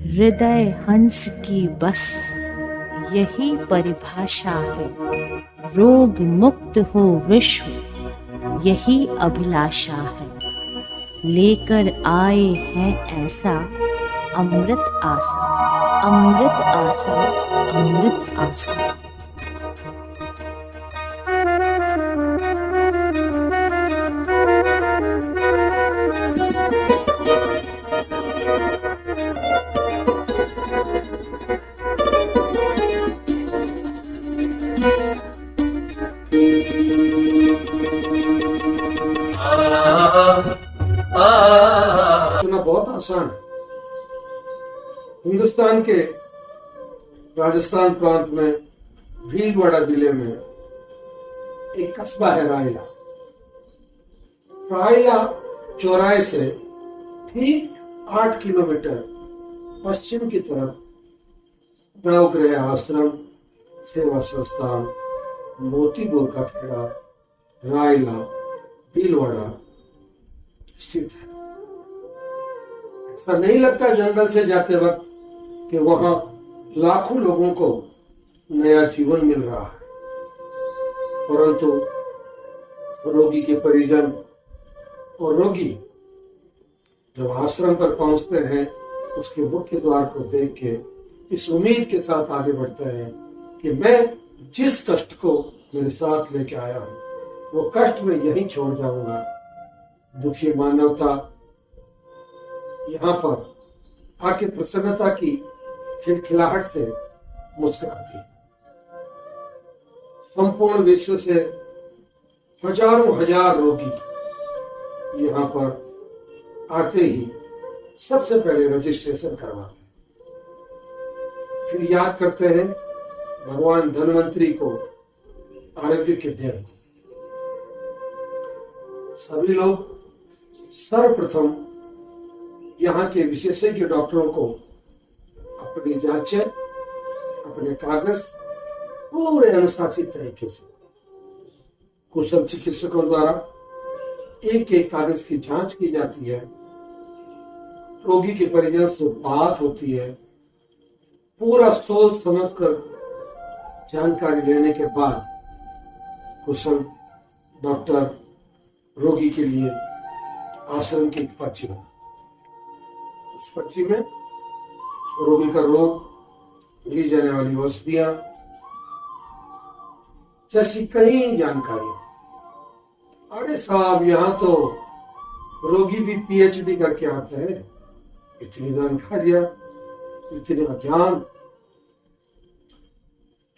हृदय हंस की बस यही परिभाषा है। रोग मुक्त हो विश्व यही अभिलाषा है। लेकर आए हैं ऐसा अमृत आसा, अमृत आसा, अमृत आसा। सुना बहुत आसान है। हिंदुस्तान के राजस्थान प्रांत में भीलवाड़ा जिले में एक कस्बा है रायला। रायला चौराहे से ठीक 8 किलोमीटर पश्चिम की तरफ नवग्रह आश्रम सेवा संस्थान मोतीपुर का खेड़ा रायला भीलवाड़ा स्थित है। ऐसा नहीं लगता जंगल से जाते वक्त कि वहां लाखों लोगों को नया जीवन मिल रहा है, परंतु रोगी के परिजन और रोगी जब आश्रम पर पहुंचते हैं उसके मुख्य द्वार को देख के इस उम्मीद के साथ आगे बढ़ते हैं कि मैं जिस कष्ट को मेरे साथ लेके आया हूं वो कष्ट में यहीं छोड़ जाऊंगा। दुखी मानवता यहाँ पर आके प्रसन्नता की खिलखिलाहट से मुस्कुराती है। संपूर्ण विश्व से हजारों हजार रोगी यहाँ पर आते ही सबसे पहले रजिस्ट्रेशन करवाते हैं, फिर याद करते हैं भगवान धन्वंतरी को आरोग्य के देव। सभी लोग सर्वप्रथम यहाँ के विशेषज्ञ डॉक्टरों को अपनी जांचें, अपने कागज पूरे अनुशासित तरीके से कुशल चिकित्सकों द्वारा एक एक कागज की जांच की जाती है। रोगी के परिजन से बात होती है। पूरा सोच समझकर जानकारी लेने के बाद कुशल डॉक्टर रोगी के लिए आश्रम की पर्ची हो। उस पर्ची में रोगी का रोग, ली जाने वाली औषधियां जैसी कई जानकारियां। अरे साहब, यहाँ तो रोगी भी पीएचडी करके आते हैं। इतनी जानकारियां, इतने ज्ञान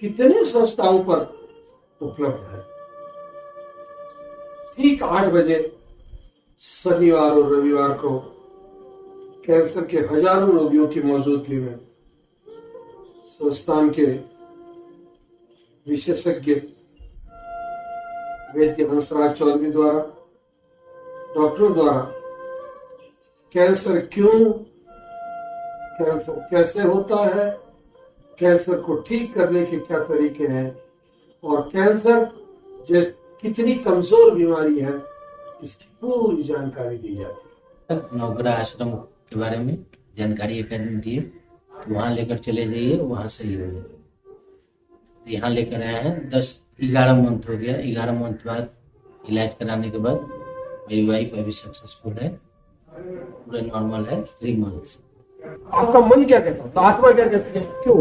कितने संस्थाओं पर उपलब्ध है। ठीक 8 बजे शनिवार और रविवार को कैंसर के हजारों रोगियों की मौजूदगी में संस्थान के विशेषज्ञ वैद्य हंसराज चौधरी द्वारा, डॉक्टरों द्वारा कैंसर क्यों, कैंसर कैसे होता है, कैंसर को ठीक करने के क्या तरीके हैं और कैंसर जैसे कितनी कमजोर बीमारी है इसकी पूरी जानकारी दी जाती है। नवग्रह आश्रम के बारे में जानकारी एकत्र दी है, वहाँ लेकर चले जाइए, वहाँ सही हो जाएगा। तो यहाँ लेकर आए हैं, 11 मंथ हो गया। 11 मंथ बाद इलाज कराने के बाद मेरी वाइफ अभी सक्सेसफुल है, पूरा नॉर्मल है 3 मंथ्स। आपका मन क्या कहता है, आत्मा क्या कहती है, क्यों?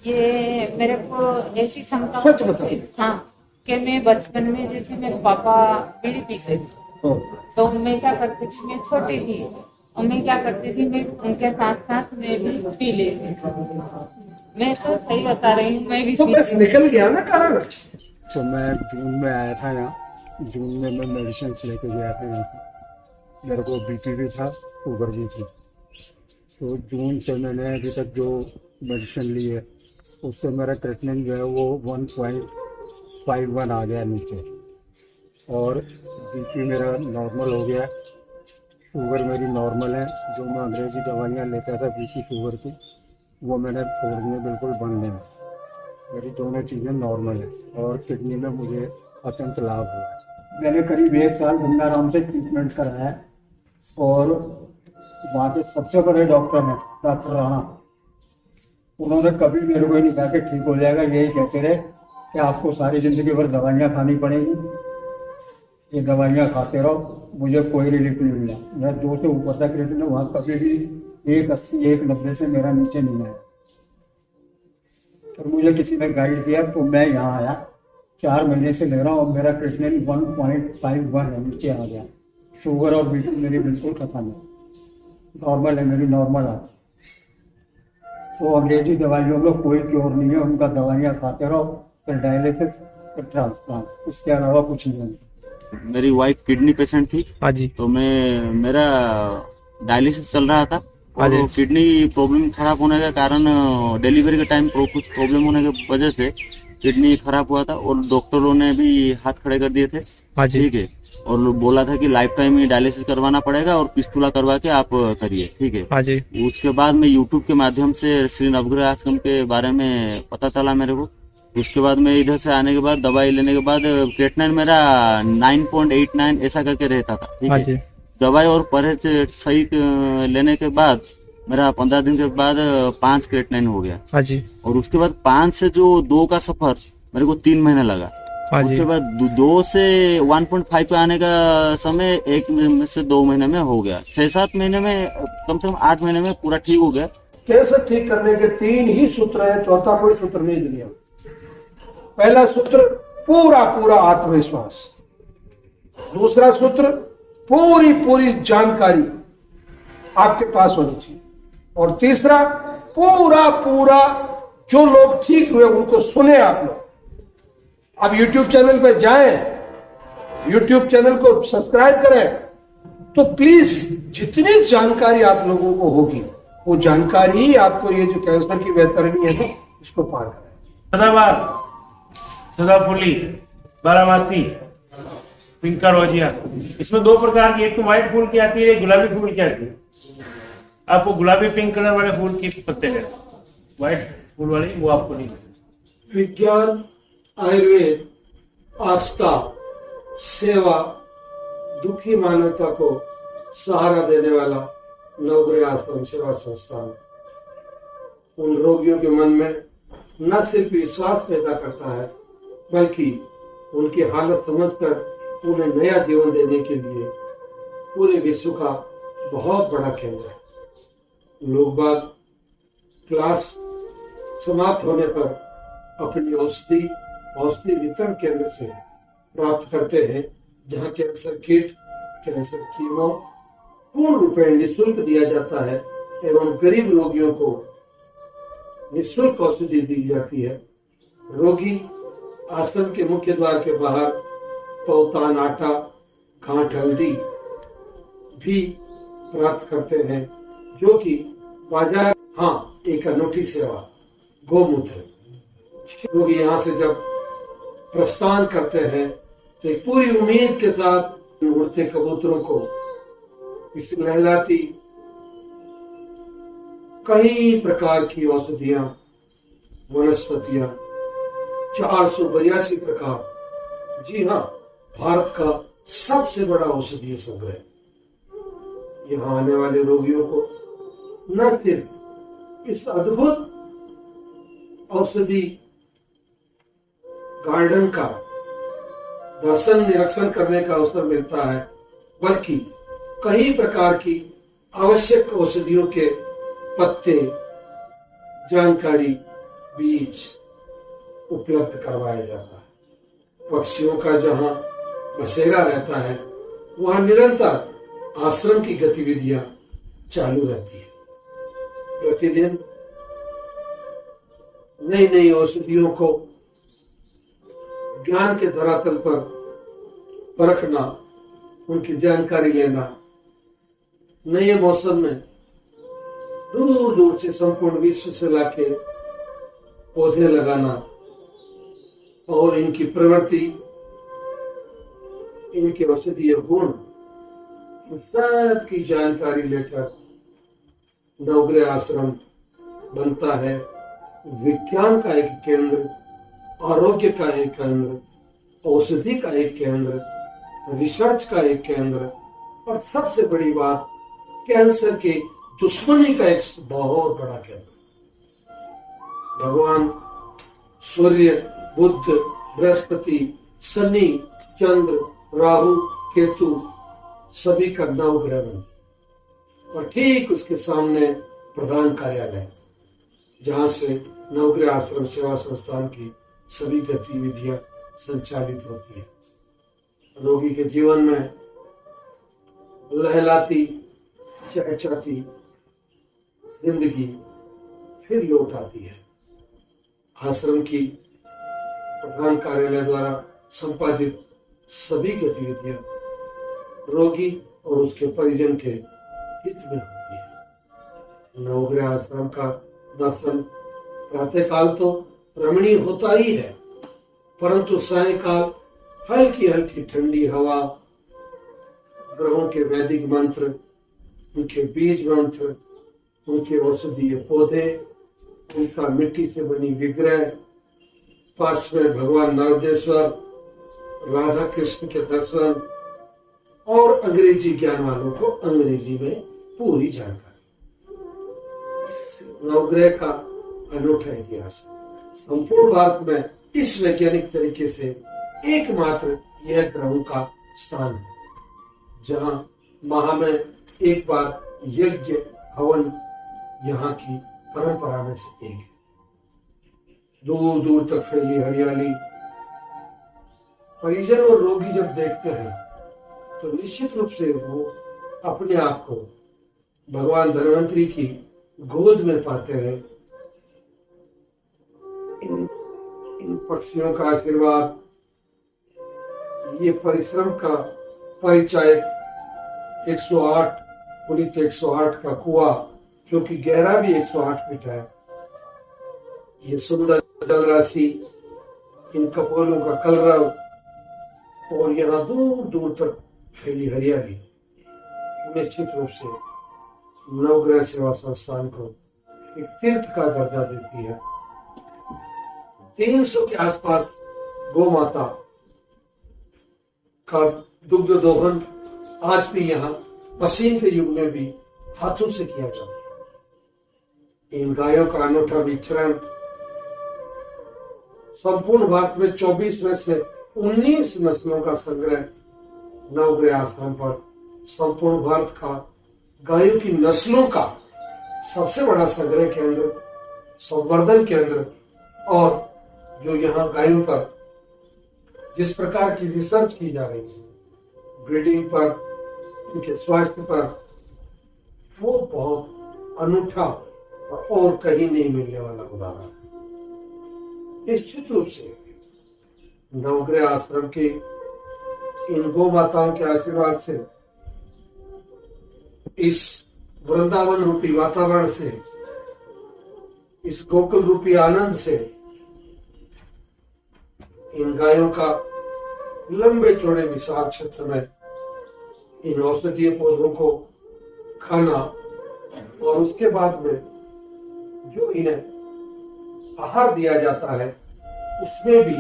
ये मेरे को ऐसी शंका सच बताइए। हाँ, कि मैं बचपन में जैसे मेरे पापा बीड़ी पीते थे, तो मैं क्या करती थी, मैं छोटी थी और मैं क्या करती थी, मैं उनके साथ साथ मैं भी पी लेती थी। मैं तो सही बता रही हूँ, मैं भी तो बस निकल गया ना कारण। तो मैं जून में आया था यहाँ। जून में मैं मेडिसिन लेके गया था यहाँ से। मेरे को बीपी भी था, शुगर भी थी। तो जून से मैंने अभी तक जो मेडिसिन ली है उससे मेरा ट्रीटमेंट जो है वो 1.51 आ गया नीचे, और बीपी मेरा नॉर्मल हो गया। शुगर मेरी नॉर्मल है। जो मैं अंग्रेजी दवाइयाँ लेता था बीपी शुगर की, वो मैंने छोड़नी है बिल्कुल बंद है। मेरी दोनों चीज़ें नॉर्मल है और किडनी में मुझे अत्यंत लाभ हुआ है। मैंने करीब 1 साल गंगाराम से ट्रीटमेंट कराया और वहाँ के सबसे बड़े डॉक्टर हैं डॉक्टर राणा, उन्होंने कभी मेरे को नहीं कहा कि ठीक हो जाएगा, यही कहते रहे कि आपको सारी जिंदगी भर दवाइयाँ खानी पड़ेगी, ये दवाइयाँ खाते रहो। मुझे कोई रिलीफ नहीं मिला, मैं 2 से ऊपर तक क्रिएटिन वहाँ कभी भी 180 190 से मेरा नीचे नहीं आया। और मुझे किसी ने गाइड किया तो मैं यहाँ आया, 4 महीने से ले रहा हूँ और मेरा क्रिएटिन 1.51 है, नीचे आ गया। शुगर और बीपी मेरी बिल्कुल खत्म है, नॉर्मल है, मेरी नॉर्मल है। तो अंग्रेजी दवाइयों में कोई क्योर नहीं है, उनका दवाइयाँ खाते रहो, फिर डायलिसिस, फिर ट्रांसप्लांट, इसके अलावा कुछ नहीं है। मेरी वाइफ किडनी पेशेंट थी। हाँ जी। तो मेरा डायलिसिस चल रहा था हाँ जी। और किडनी प्रॉब्लम खराब होने के कारण डिलीवरी के टाइम कुछ प्रॉब्लम होने की वजह से किडनी खराब हुआ था और डॉक्टरों ने भी हाथ खड़े कर दिए थे। हाँ जी। ठीक है, और बोला था कि लाइफ टाइम ही डायलिसिस करवाना पड़ेगा और पिस्तुला करवा के आप करिए। ठीक है। हाँ जी। उसके बाद मैं यूट्यूब के माध्यम से श्री नवग्रह आश्रम के बारे में पता चला मेरे को। उसके बाद मैं इधर से आने के बाद दवाई लेने के बाद क्रिएटिनिन मेरा 9.89 ऐसा करके रहता था। ठीक हाँ है। जी। दवाई और परहेज सही लेने के बाद मेरा 15 दिन के बाद 5 क्रिएटिनिन हो गया। हाँ जी। और उसके बाद 5 से जो 2 का सफर मेरे को 3 महीने लगा। हाँ जी। उसके बाद 2 से 1.5 पे आने का समय 1 में से 2 महीने में हो गया। 6-7 महीने में, कम से कम 8 महीने में पूरा ठीक हो गया। कैंसर ठीक करने के 3 ही सूत्र है, चौथा कोई सूत्र नहीं दुनिया में। पहला सूत्र पूरा पूरा आत्मविश्वास, दूसरा सूत्र पूरी पूरी जानकारी आपके पास होनी चाहिए, और तीसरा पूरा पूरा जो लोग ठीक हुए उनको सुने आप लोग। अब YouTube चैनल पे जाएं, YouTube चैनल को सब्सक्राइब करें, तो प्लीज जितनी जानकारी आप लोगों को होगी वो जानकारी ही आपको ये जो कैंसर की बेहतरीनी है ना, इसको पार करें। सदाबहार, सदाफुली, बारामासी, पिंका रोजिया, इसमें 2 प्रकार की, एक तो व्हाइट फूल की आती है, एक गुलाबी फूल की आती है। आपको गुलाबी पिंक कलर वाले फूल की पत्ते हैं, व्हाइट फूल वाली वो आपको नहीं मिलेगी। विज्ञान, आयुर्वेद, आस्था, सेवा, दुखी मानवता को सहारा देने वाला नवग्रह आश्रम सेवा संस्थान उन रोगियों के मन में न सिर्फ विश्वास पैदा करता है, बल्कि उनकी हालत समझकर उन्हें नया जीवन देने के लिए पूरे विश्व का बहुत बड़ा केंद्र है। लोग बाग क्लास समाप्त होने पर अपनी औषधि वितरण केंद्र से प्राप्त करते हैं, जहां कैंसर किट, कैंसर कीमो पूर्ण रूप में निःशुल्क दिया जाता है एवं गरीब रोगियों को निःशुल्क औषधि दी जाती है। रोगी आश्रम के मुख्य द्वार के बाहर पौतान आटा, घाट हल्दी भी प्राप्त करते हैं, जो कि बाजार, हाँ, एक अनूठी सेवा गोमूत्र। रोगी यहाँ से जब प्रस्थान करते हैं तो एक पूरी उम्मीद के साथ उड़ते कबूतरों को लहलाती कई प्रकार की औषधियां, वनस्पतियां, 482 प्रकार, जी हाँ, भारत का सबसे बड़ा औषधीय संग्रह। यहाँ आने वाले रोगियों को न सिर्फ इस अद्भुत औषधि गार्डन का दर्शन निरीक्षण करने का अवसर मिलता है, बल्कि कई प्रकार की आवश्यक औषधियों के पत्ते, जानकारी, बीज उपलब्ध करवाया जाता है। पक्षियों का जहां बसेरा रहता है, वहां निरंतर आश्रम की गतिविधियां चालू रहती है। प्रतिदिन नई नई औषधियों को ज्ञान के धरातल पर परखना, उनकी जानकारी लेना, नए मौसम में दूर दूर से संपूर्ण विश्व से लाके पौधे लगाना और इनकी प्रवृत्ति, इनके औषधीय गुण, इन सब की जानकारी लेकर नवग्रह आश्रम बनता है विज्ञान का एक केंद्र, आरोग्य का एक केंद्र, औषधि का एक केंद्र, रिसर्च का एक केंद्र, और सबसे बड़ी बात कैंसर की दुश्मनी का एक बहुत बड़ा केंद्र। भगवान सूर्य, बुध, बृहस्पति, शनि, चंद्र, राहु, केतु सभी का नवग्रह मंदिर और ठीक उसके सामने प्रधान कार्यालय, जहां से नवग्रह आश्रम सेवा संस्थान की सभी गतिविधियां संचालित होती है। रोगी के जीवन में लहलाती चहचहाती जिंदगी फिर लौट आती है। आश्रम की प्रधान कार्यालय द्वारा संपादित सभी गतिविधियां रोगी और उसके परिजन के हित में होती है। नवग्रह आश्रम का दर्शन प्रातः काल तो रमणीय होता ही है, परंतु सायंकाल हल्की हल्की ठंडी हवा, ग्रहों के वैदिक मंत्र, उनके बीज मंत्र, उनके औषधीय पौधे, उनका मिट्टी से बनी विग्रह, पास में भगवान नर्मदेश्वर, राधा कृष्ण के दर्शन और अंग्रेजी ज्ञान वालों को अंग्रेजी में पूरी जानकारी। नवग्रह का अनूठा इतिहास संपूर्ण भारत में इस वैज्ञानिक तरीके से एकमात्र यह ग्रहों का स्थान है, जहां माह में एक बार यज्ञ हवन यहाँ की परंपरा में से एक है। दूर दूर तक फैली हरियाली परिजन और रोगी जब देखते हैं तो निश्चित रूप से वो अपने आप को भगवान धन्वंतरी की गोद में पाते हैं। इन पक्षियों का आशीर्वाद, ये परिश्रम का परिचय, 108 पुलित 108 का कुआं जो कि गहरा भी 108 फीट है, ये सुंदर जल राशि, इन कपोलों का कलरव और यहाँ दूर दूर तक फैली हरियाली निश्चित रूप से नवग्रह सेवा संस्थान को एक तीर्थ का दर्जा देती है। 300 के आसपास गौ माता का दुग्ध दोहन आज भी यहाँ पसीन के युग में भी हाथों से किया जाता है। इन गायों का अनूठा विचरण संपूर्ण भारत में 24 में से 19 नस्लों का संग्रह नवग्रह आश्रम पर संपूर्ण भारत का गायों की नस्लों का सबसे बड़ा संग्रह केंद्र, संवर्धन केंद्र और जो यहाँ गायों पर जिस प्रकार की रिसर्च की जा रही है, ब्रीडिंग पर, उनके स्वास्थ्य पर, वो बहुत अनूठा और कहीं नहीं मिलने वाला उदाहरण। निश्चित रूप से नवग्रह आश्रम के इन गौ माताओं के आशीर्वाद से, इस वृंदावन रूपी वातावरण से, इस गोकुल रूपी आनंद से, इन गायों का लंबे चौड़े विशाल क्षेत्र में इन औषधीय पौधों को खाना और उसके बाद में जो इन्हें आहार दिया जाता है उसमें भी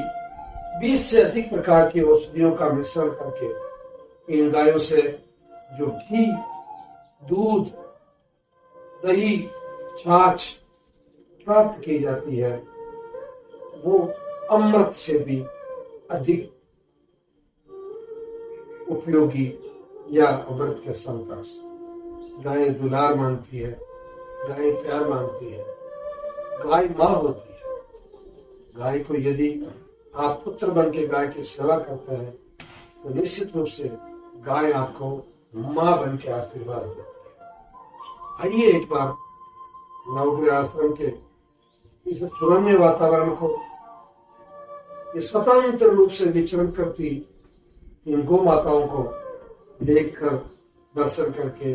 20 से अधिक प्रकार की औषधियों का मिश्रण करके इन गायों से जो घी, दूध, दही, छाछ प्राप्त की जाती है वो अमृत से भी अधिक उपयोगी या अमृत के समकक्ष। गाय दुलार मांगती है, गाय प्यार मांगती है, गाय माँ होती है। गाय को यदि आप पुत्र बन के गाय की सेवा करते हैं तो निश्चित रूप से गाय आपको माँ बन के आशीर्वाद देती है। आइए एक बार नवग्रह आश्रम के इस सुरम्य वातावरण को, स्वतंत्र रूप से विचरण करती इन गौ माताओं को देखकर, दर्शन करके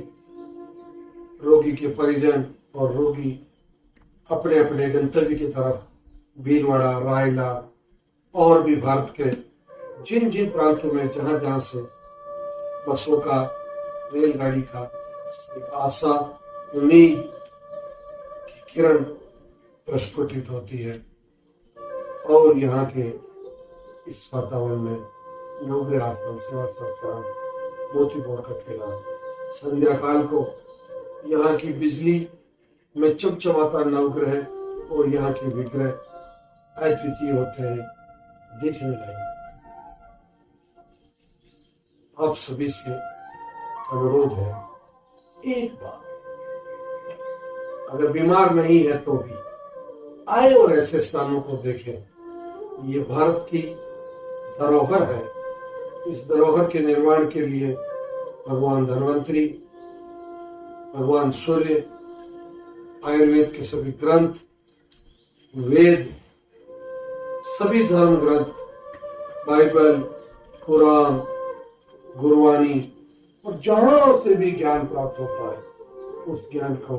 रोगी के परिजन और रोगी अपने अपने गंतव्य की तरफ भीलवाड़ा, रायला और भी भारत के जिन जिन प्रांतों में जहां जहां से बसों का, रेलगाड़ी का एक आशा, उम्मीद की किरण प्रस्फुटित होती है और यहाँ के इस वातावरण में नवग्रह आश्रम सेवा संस्थान मोती बोर्ड का किला संध्या काल को यहाँ की बिजली में चमचमाता नवग्रह और यहाँ के विग्रह अद्वितीय होते हैं, देखने लायक। आप सभी से अनुरोध है, एक बार अगर बीमार नहीं है तो भी आए और ऐसे स्थानों को देखें। ये भारत की धरोहर है। इस धरोहर के निर्माण के लिए भगवान धन्वंतरी, भगवान सूर्य, आयुर्वेद के सभी ग्रंथ, वेद, सभी धर्म ग्रंथ, बाइबल, कुरान, गुरबानी और जहां से भी ज्ञान प्राप्त होता है, उस ज्ञान को